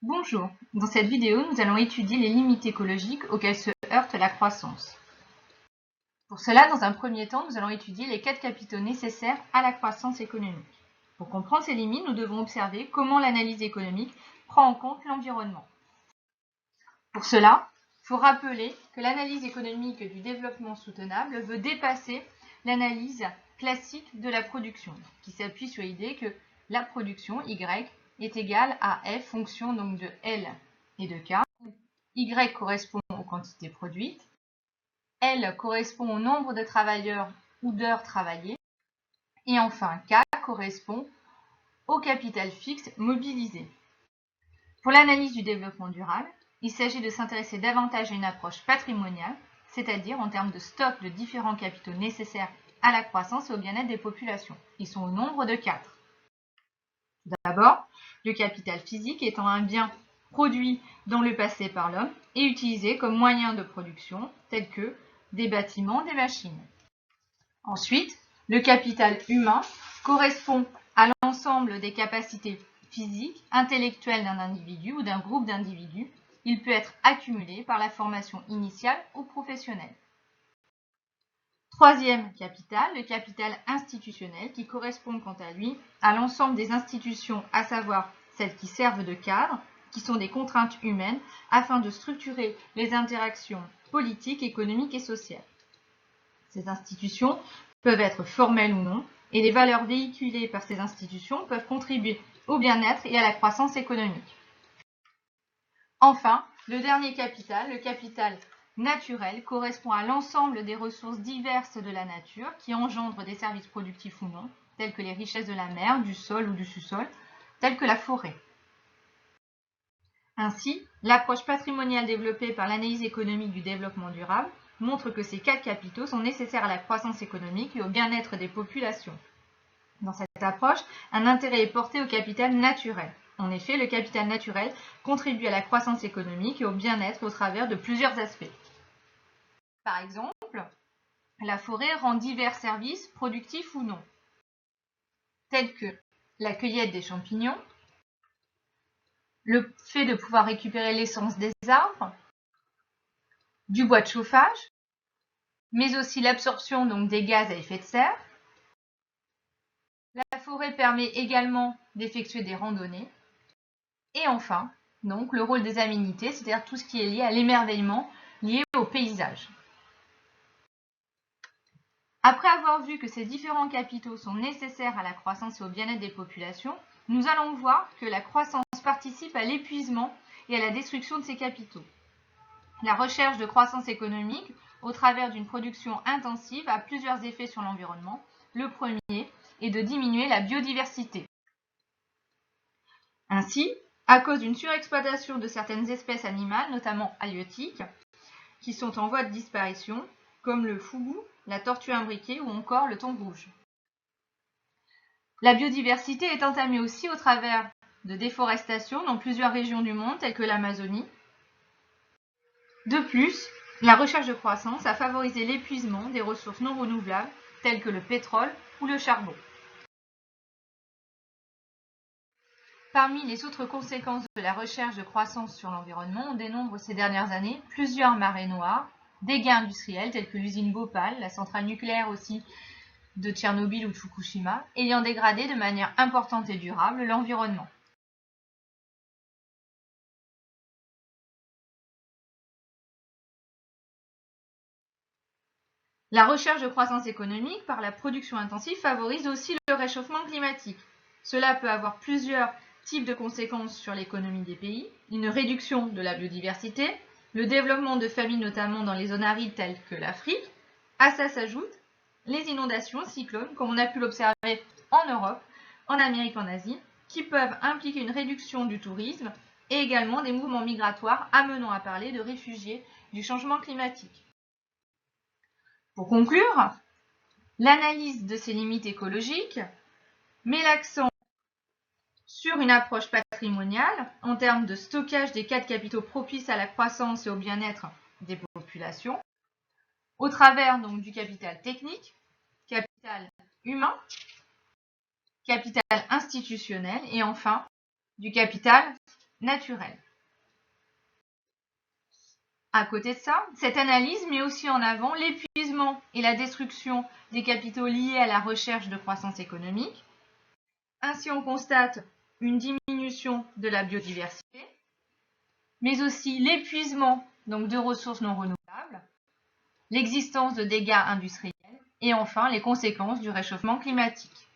Bonjour, dans cette vidéo, nous allons étudier les limites écologiques auxquelles se heurte la croissance. Pour cela, dans un premier temps, nous allons étudier les 4 capitaux nécessaires à la croissance économique. Pour comprendre ces limites, nous devons observer comment l'analyse économique prend en compte l'environnement. Pour cela, il faut rappeler que l'analyse économique du développement soutenable veut dépasser l'analyse classique de la production, qui s'appuie sur l'idée que la production, Y, est égale à F fonction donc de L et de K. Y correspond aux quantités produites, L correspond au nombre de travailleurs ou d'heures travaillées, et enfin K correspond au capital fixe mobilisé. Pour l'analyse du développement durable, il s'agit de s'intéresser davantage à une approche patrimoniale, c'est-à-dire en termes de stock de différents capitaux nécessaires à la croissance et au bien-être des populations. Ils sont au nombre de 4. D'abord, le capital physique étant un bien produit dans le passé par l'homme et utilisé comme moyen de production, tels que des bâtiments, des machines. Ensuite, le capital humain correspond à l'ensemble des capacités physiques, intellectuelles d'un individu ou d'un groupe d'individus. Il peut être accumulé par la formation initiale ou professionnelle. Troisième capital, le capital institutionnel, qui correspond quant à lui à l'ensemble des institutions, à savoir celles qui servent de cadre, qui sont des contraintes humaines, afin de structurer les interactions politiques, économiques et sociales. Ces institutions peuvent être formelles ou non, et les valeurs véhiculées par ces institutions peuvent contribuer au bien-être et à la croissance économique. Enfin, le dernier capital, le capital naturel, correspond à l'ensemble des ressources diverses de la nature qui engendrent des services productifs ou non, tels que les richesses de la mer, du sol ou du sous-sol, tels que la forêt. Ainsi, l'approche patrimoniale développée par l'analyse économique du développement durable montre que ces 4 capitaux sont nécessaires à la croissance économique et au bien-être des populations. Dans cette approche, un intérêt est porté au capital naturel. En effet, le capital naturel contribue à la croissance économique et au bien-être au travers de plusieurs aspects. Par exemple, la forêt rend divers services productifs ou non, tels que la cueillette des champignons, le fait de pouvoir récupérer l'essence des arbres, du bois de chauffage, mais aussi l'absorption donc des gaz à effet de serre. La forêt permet également d'effectuer des randonnées. Et enfin, donc, le rôle des aménités, c'est-à-dire tout ce qui est lié à l'émerveillement, lié au paysage. Après avoir vu que ces différents capitaux sont nécessaires à la croissance et au bien-être des populations, nous allons voir que la croissance participe à l'épuisement et à la destruction de ces capitaux. La recherche de croissance économique, au travers d'une production intensive, a plusieurs effets sur l'environnement. Le premier est de diminuer la biodiversité. Ainsi, à cause d'une surexploitation de certaines espèces animales, notamment halieutiques, qui sont en voie de disparition, comme le fougou, la tortue imbriquée ou encore le thon rouge. La biodiversité est entamée aussi au travers de déforestation dans plusieurs régions du monde, telles que l'Amazonie. De plus, la recherche de croissance a favorisé l'épuisement des ressources non renouvelables, telles que le pétrole ou le charbon. Parmi les autres conséquences de la recherche de croissance sur l'environnement, on dénombre ces dernières années plusieurs marées noires, dégâts industriels tels que l'usine Bhopal, la centrale nucléaire aussi de Tchernobyl ou de Fukushima, ayant dégradé de manière importante et durable l'environnement. La recherche de croissance économique par la production intensive favorise aussi le réchauffement climatique. Cela peut avoir plusieurs types de conséquences sur l'économie des pays, une réduction de la biodiversité, le développement de famines notamment dans les zones arides telles que l'Afrique. À ça s'ajoutent les inondations, cyclones, comme on a pu l'observer en Europe, en Amérique, en Asie, qui peuvent impliquer une réduction du tourisme et également des mouvements migratoires amenant à parler de réfugiés du changement climatique. Pour conclure, l'analyse de ces limites écologiques met l'accent sur une approche patrimoniale en termes de stockage des 4 capitaux propices à la croissance et au bien-être des populations, au travers donc du capital technique, capital humain, capital institutionnel et enfin du capital naturels. À côté de ça, cette analyse met aussi en avant l'épuisement et la destruction des capitaux liés à la recherche de croissance économique. Ainsi, on constate une diminution de la biodiversité, mais aussi l'épuisement donc de ressources non renouvelables, l'existence de dégâts industriels et enfin les conséquences du réchauffement climatique.